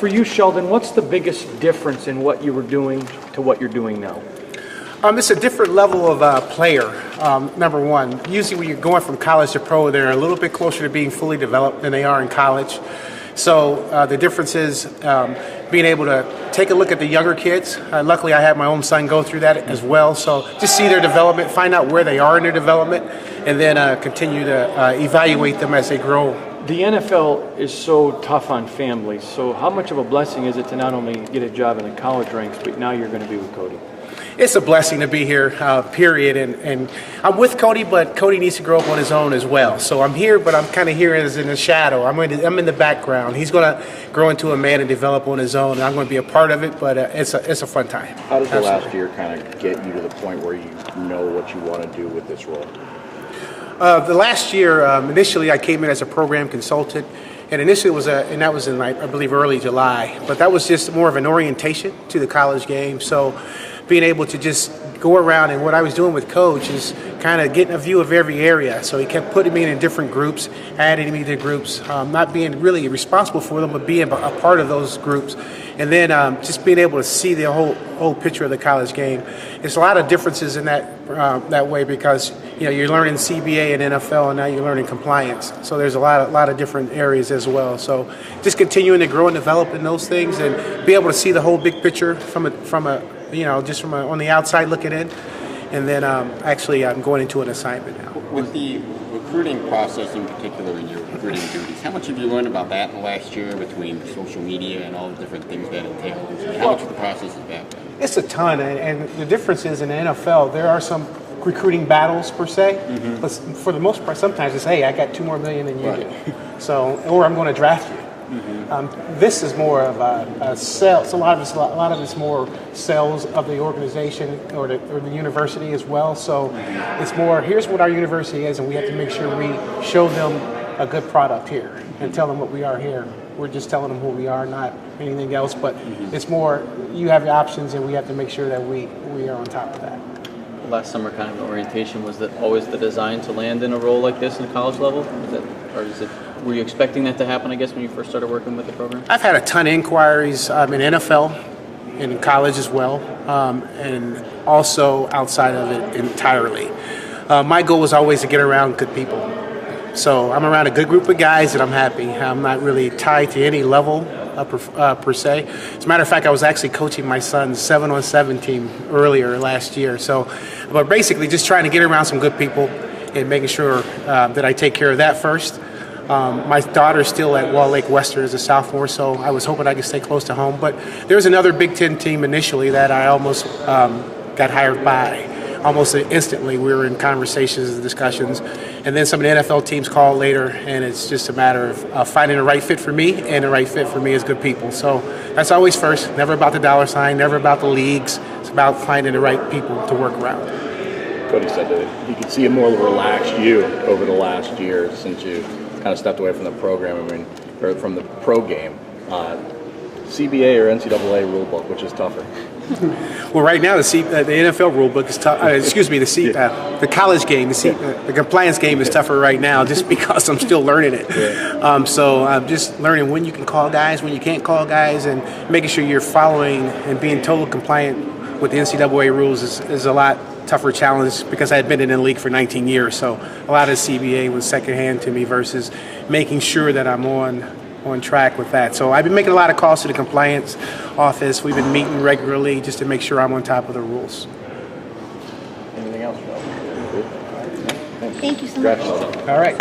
For you, Sheldon, what's the biggest difference in what you were doing to what you're doing now? It's a different level of player, number one. Usually when you're going from college to pro, they're a little bit closer to being fully developed than they are in college. So the difference is being able to take a look at the younger kids. Luckily, I had my own son go through that as well. So just see their development, find out where they are in their development, and then continue to evaluate them as they grow. The NFL is so tough on families, so how much of a blessing is it to not only get a job in the college ranks, but now you're going to be with Cody? It's a blessing to be here, period. And I'm with Cody, but Cody needs to grow up on his own as well. So I'm here, but I'm kind of here as in the shadow. I'm in the background. He's going to grow into a man and develop on his own, and I'm going to be a part of it, but it's a fun time. How does the last year kind of get you to the point where you know what you want to do with this role? The last year, initially I came in as a program consultant, and initially that was in I believe early July, but that was just more of an orientation to the college game. So being able to just go around, and what I was doing with Coach is kind of getting a view of every area. So he kept putting me in different groups, adding me to groups, not being really responsible for them, but being a part of those groups. And then just being able to see the whole picture of the college game. There's a lot of differences in that way because you're learning CBA and NFL, and now you're learning compliance. So there's a lot of different areas as well. So just continuing to grow and develop in those things, and be able to see the whole big picture from on the outside looking in, and then actually I'm going into an assignment now. With the recruiting process in particular and your recruiting duties, how much have you learned about that in the last year between social media and all the different things that entails? How much of the process is that? It's a ton, and the difference is in the NFL, there are some recruiting battles per se, but for the most part, sometimes it's, hey, I got $2 more million than you do, so, or I'm going to draft you. This is more of a sales. So a lot of it's more sales of the organization or the university as well. So it's more, here's what our university is, and we have to make sure we show them a good product here and tell them what we are here. We're just telling them who we are, not anything else. But it's more, you have your options, and we have to make sure that we are on top of that. Last summer, kind of the orientation, was that always the design to land in a role like this in the college level? Were you expecting that to happen, I guess, when you first started working with the program? I've had a ton of inquiries in NFL, in college as well, and also outside of it entirely. My goal was always to get around good people. So I'm around a good group of guys, and I'm happy. I'm not really tied to any level per se. As a matter of fact, I was actually coaching my son's 7-on-7 team earlier last year. So, but basically just trying to get around some good people and making sure that I take care of that first. My daughter's still at Wall Lake Western as a sophomore, so I was hoping I could stay close to home. But there's another Big Ten team initially that I almost got hired by. Almost instantly, we were in conversations and discussions. And then some of the NFL teams called later, and it's just a matter of finding the right fit for me, and the right fit for me is good people. So that's always first. Never about the dollar sign, never about the leagues. It's about finding the right people to work around. Cody said that you could see a more relaxed you over the last year since you kind of stepped away from the program, or from the pro game. CBA or NCAA rule book, which is tougher? Well, right now the NFL rule book is tough. The college game, the compliance game is tougher right now, just because I'm still learning it. Yeah. So I'm just learning when you can call guys, when you can't call guys, and making sure you're following and being totally compliant with the NCAA rules is a lot tougher challenge, because I had been in the league for 19 years. So a lot of CBA was secondhand to me versus making sure that I'm on track with that. So I've been making a lot of calls to the compliance office. We've been meeting regularly just to make sure I'm on top of the rules. Anything else, Joe? Thank you so much. All right.